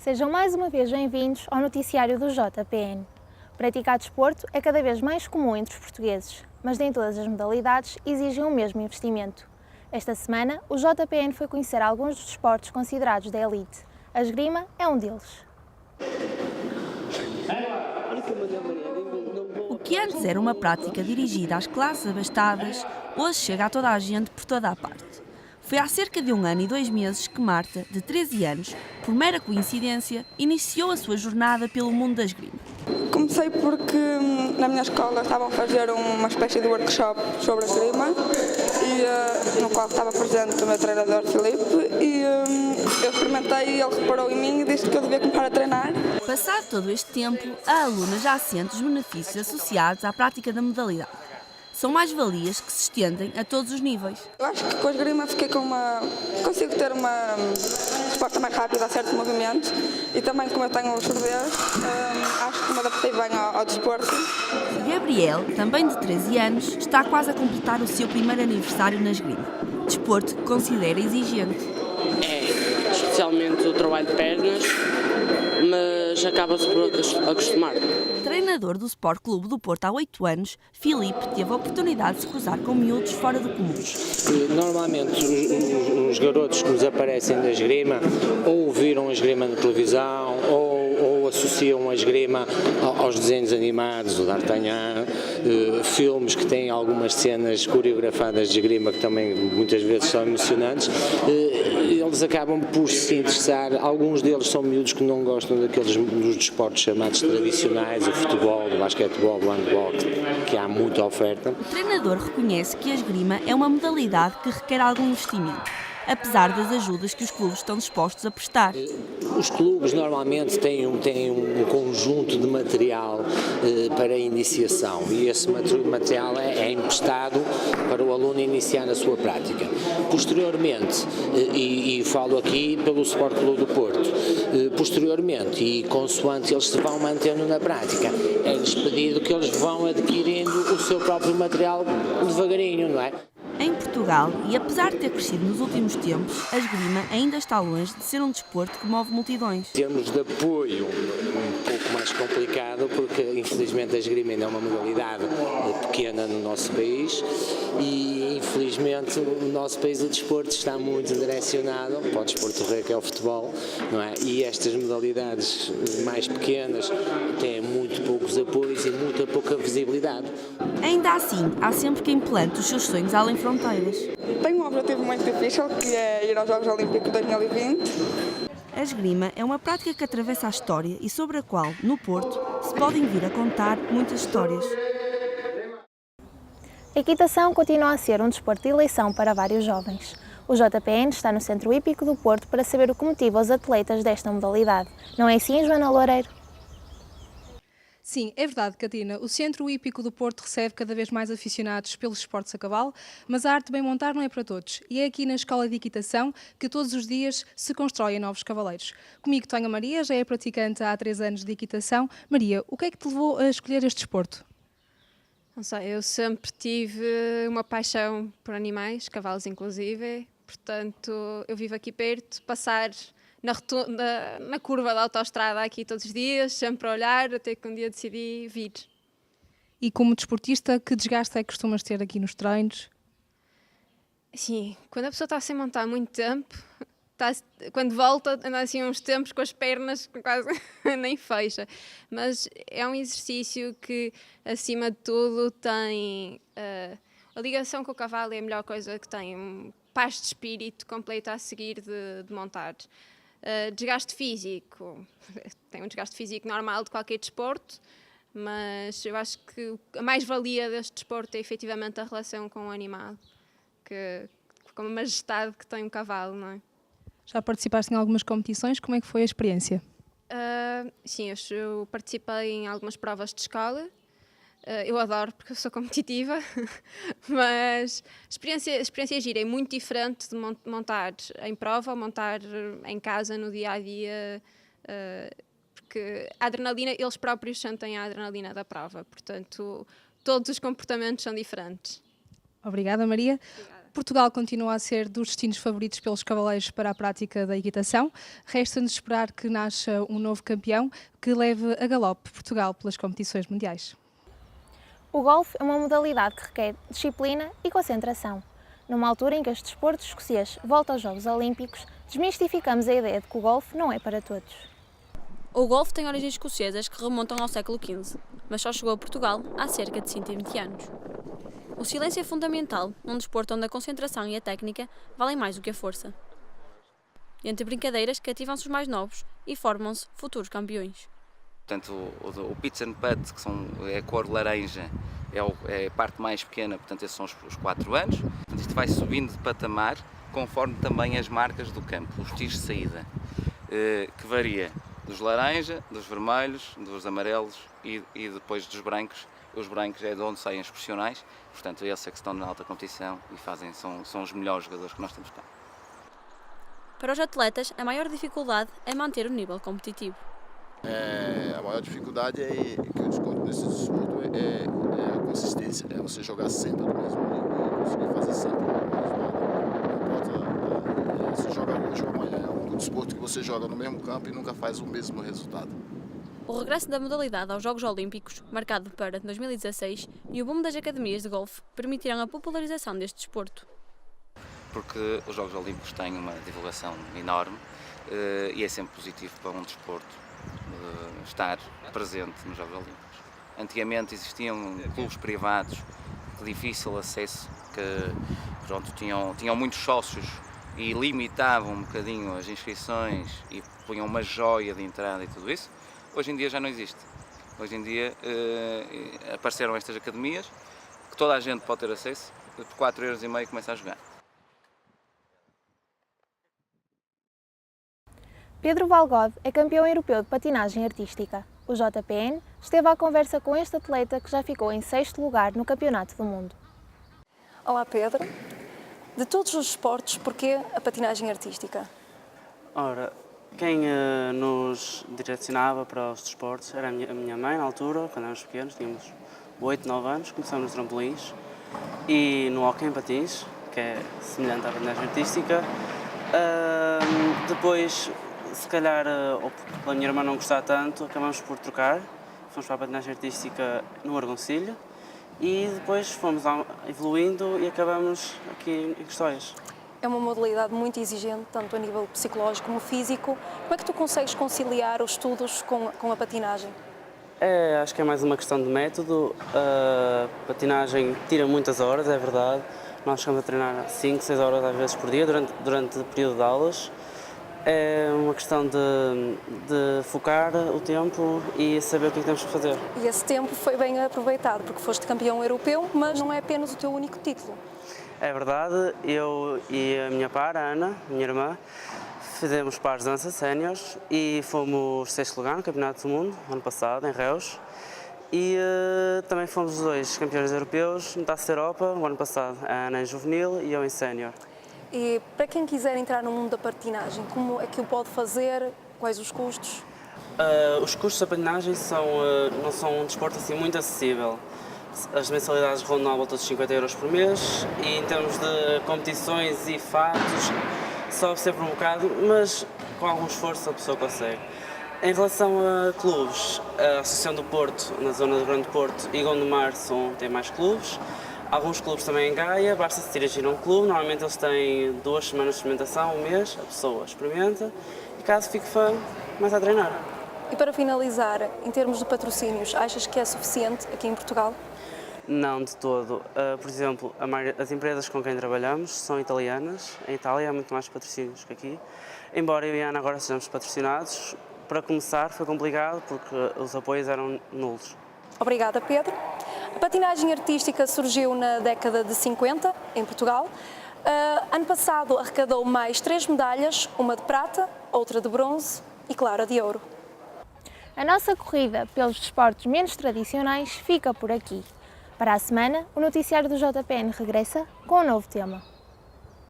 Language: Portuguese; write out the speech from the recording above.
Sejam mais uma vez bem-vindos ao noticiário do JPN. Praticar desporto é cada vez mais comum entre os portugueses, mas nem todas as modalidades exigem o mesmo investimento. Esta semana, o JPN foi conhecer alguns dos desportos considerados da elite. A esgrima é um deles. O que antes era uma prática dirigida às classes abastadas, hoje chega a toda a gente por toda a parte. Foi há cerca de 1 ano e 2 meses que Marta, de 13 anos, por mera coincidência, iniciou a sua jornada pelo mundo da esgrima. Comecei porque na minha escola estavam a fazer uma espécie de workshop sobre a esgrima, no qual estava presente o meu treinador Filipe, e eu experimentei e ele reparou em mim e disse que eu devia começar a treinar. Passado todo este tempo, a aluna já sente os benefícios associados à prática da modalidade. São mais-valias que se estendem a todos os níveis. Eu acho que com a esgrima consigo ter uma resposta mais rápida a certos movimentos e também, como eu tenho surdez, acho que me adaptei bem ao desporto. Gabriel, também de 13 anos, está quase a completar o seu primeiro aniversário na esgrima. Desporto que considera exigente. É, especialmente o trabalho de pernas, mas acaba-se por acostumar. Treinador do Sport Clube do Porto há 8 anos, Filipe teve a oportunidade de se cruzar com miúdos fora do comum. Normalmente os garotos que nos aparecem da esgrima ou viram a esgrima na televisão ou associam a esgrima aos desenhos animados, o D'Artagnan, filmes que têm algumas cenas coreografadas de esgrima que também muitas vezes são emocionantes. Eles acabam por se interessar, alguns deles são miúdos que não gostam dos desportos chamados tradicionais, o futebol, o basquetebol, o handball, que há muita oferta. O treinador reconhece que a esgrima é uma modalidade que requer algum investimento, apesar das ajudas que os clubes estão dispostos a prestar. Os clubes normalmente têm um conjunto de material para a iniciação e esse material é emprestado para o aluno iniciar a sua prática. Posteriormente, e falo aqui pelo Sport Clube do Porto, posteriormente e consoante eles se vão mantendo na prática, é-lhes pedido que eles vão adquirindo o seu próprio material devagarinho, não é? Em Portugal, e apesar de ter crescido nos últimos tempos, a esgrima ainda está longe de ser um desporto que move multidões. Em termos de apoio, um pouco mais complicado, porque infelizmente a esgrima ainda é uma modalidade pequena no nosso país e infelizmente o nosso país de desporto está muito direcionado para o desporto rei, que é o futebol, não é? E estas modalidades mais pequenas têm muito poucos apoios e muito pouca visibilidade. Ainda assim, há sempre quem plante os seus sonhos além fronteiras. Tenho um objetivo muito difícil, que é ir aos Jogos Olímpicos 2020. A esgrima é uma prática que atravessa a história e sobre a qual, no Porto, se podem vir a contar muitas histórias. A equitação continua a ser um desporto de eleição para vários jovens. O JPN está no Centro Hípico do Porto para saber o que motiva os atletas desta modalidade. Não é assim, Joana Loureiro? Sim, é verdade, Catarina. O Centro Hípico do Porto recebe cada vez mais aficionados pelos esportes a cavalo, mas a arte de bem montar não é para todos. E é aqui na Escola de Equitação que todos os dias se constroem novos cavaleiros. Comigo tenho a Maria, já é praticante há 3 anos de equitação. Maria, o que é que te levou a escolher este desporto? Não sei, eu sempre tive uma paixão por animais, cavalos inclusive, portanto eu vivo aqui perto, passar na curva da autoestrada aqui todos os dias, sempre a olhar, até que um dia decidi vir. E como desportista, que desgaste é que costumas ter aqui nos treinos? Sim, quando a pessoa está sem montar há muito tempo, quando volta, anda assim uns tempos com as pernas quase nem fecha. Mas é um exercício que, acima de tudo, tem a ligação com o cavalo é a melhor coisa que tem. Paz de espírito completa a seguir de montar. Desgaste físico, tem um desgaste físico normal de qualquer desporto, mas eu acho que a mais-valia deste desporto é efetivamente a relação com o animal, com a majestade que tem um cavalo, não é? Já participaste em algumas competições, como é que foi a experiência? Sim, eu participei em algumas provas de escola. Eu adoro porque eu sou competitiva, mas a experiência gira é muito diferente de montar em prova ou montar em casa no dia-a-dia, porque a adrenalina, eles próprios sentem a adrenalina da prova, portanto todos os comportamentos são diferentes. Obrigada, Maria. Obrigada. Portugal continua a ser dos destinos favoritos pelos cavaleiros para a prática da equitação. Resta-nos esperar que nasça um novo campeão que leve a galope Portugal pelas competições mundiais. O golfe é uma modalidade que requer disciplina e concentração. Numa altura em que este desporto escocês volta aos Jogos Olímpicos, desmistificamos a ideia de que o golfe não é para todos. O golfe tem origens escocesas que remontam ao século XV, mas só chegou a Portugal há cerca de 120 anos. O silêncio é fundamental num desporto onde a concentração e a técnica valem mais do que a força. Entre brincadeiras, cativam-se os mais novos e formam-se futuros campeões. Portanto, o pitch and putt, que é a cor laranja, é a parte mais pequena, portanto, esses são os 4 anos. Portanto, isto vai subindo de patamar, conforme também as marcas do campo, os tiros de saída, que varia dos laranja, dos vermelhos, dos amarelos e depois dos brancos. Os brancos é de onde saem os profissionais, portanto, esses é que estão na alta competição e são os melhores jogadores que nós temos cá. Para os atletas, a maior dificuldade é manter o nível competitivo. A maior dificuldade que eu encontro nesse desporto é a consistência, é você jogar sempre no mesmo nível e conseguir fazer sempre o mesmo. Não importa se joga hoje ou amanhã, é um desporto que você joga no mesmo campo e nunca faz o mesmo resultado. O regresso da modalidade aos Jogos Olímpicos, marcado para 2016, e o boom das academias de golfe permitirão a popularização deste desporto. Porque os Jogos Olímpicos têm uma divulgação enorme e é sempre positivo para um desporto estar presente nos Jogos Olímpicos. Antigamente existiam clubes privados de difícil acesso que tinham muitos sócios e limitavam um bocadinho as inscrições e punham uma joia de entrada e tudo isso. Hoje em dia já não existe. Hoje em dia apareceram estas academias que toda a gente pode ter acesso, por 4,5€ começa a jogar. Pedro Valgode é campeão europeu de patinagem artística. O JPN esteve à conversa com este atleta que já ficou em 6º lugar no Campeonato do Mundo. Olá Pedro, de todos os esportes, porquê a patinagem artística? Ora, quem nos direcionava para os desportos era a minha mãe na altura, quando éramos pequenos, tínhamos 8, 9 anos, começamos nos trampolins e no hóquei em patins, que é semelhante à patinagem artística. Depois, se calhar, ou pela minha irmã não gostar tanto, acabamos por trocar, fomos para a patinagem artística no Argoncilho e depois fomos evoluindo e acabamos aqui em Custóias. É uma modalidade muito exigente, tanto a nível psicológico como físico. Como é que tu consegues conciliar os estudos com a patinagem? Acho que é mais uma questão de método. A patinagem tira muitas horas, é verdade. Nós chegamos a treinar 5, 6 horas às vezes por dia, durante o período de aulas. É uma questão de focar o tempo e saber o que temos que fazer. E esse tempo foi bem aproveitado, porque foste campeão europeu, mas não é apenas o teu único título. É verdade, eu e a minha par, a Ana, minha irmã, fizemos pares de dança séniores e fomos 6º lugar no Campeonato do Mundo, ano passado, em Reus. E também fomos os 2 campeões europeus no Taça da Europa, o ano passado, a Ana em juvenil e eu em sénior. E para quem quiser entrar no mundo da patinagem, como é que o pode fazer? Quais os custos? Os custos da patinagem não são um desporto assim muito acessível. As mensalidades rondam à volta dos 50€ por mês e em termos de competições e fatos sobe sempre um bocado, mas com algum esforço a pessoa consegue. Em relação a clubes, a Associação do Porto, na zona do Grande Porto, e Gondomar tem mais clubes. Alguns clubes também em Gaia, basta se dirigir a um clube, normalmente eles têm 2 semanas de experimentação, um mês, a pessoa experimenta e caso fique fã, começa a treinar. E para finalizar, em termos de patrocínios, achas que é suficiente aqui em Portugal? Não, de todo. Por exemplo, as empresas com quem trabalhamos são italianas. Em Itália há muito mais patrocínios que aqui. Embora eu e a Ana agora sejamos patrocinados, para começar foi complicado porque os apoios eram nulos. Obrigada, Pedro. A patinagem artística surgiu na década de 50, em Portugal. Ano passado arrecadou mais 3 medalhas, uma de prata, outra de bronze e, claro, a de ouro. A nossa corrida pelos desportos menos tradicionais fica por aqui. Para a semana, o noticiário do JPN regressa com um novo tema.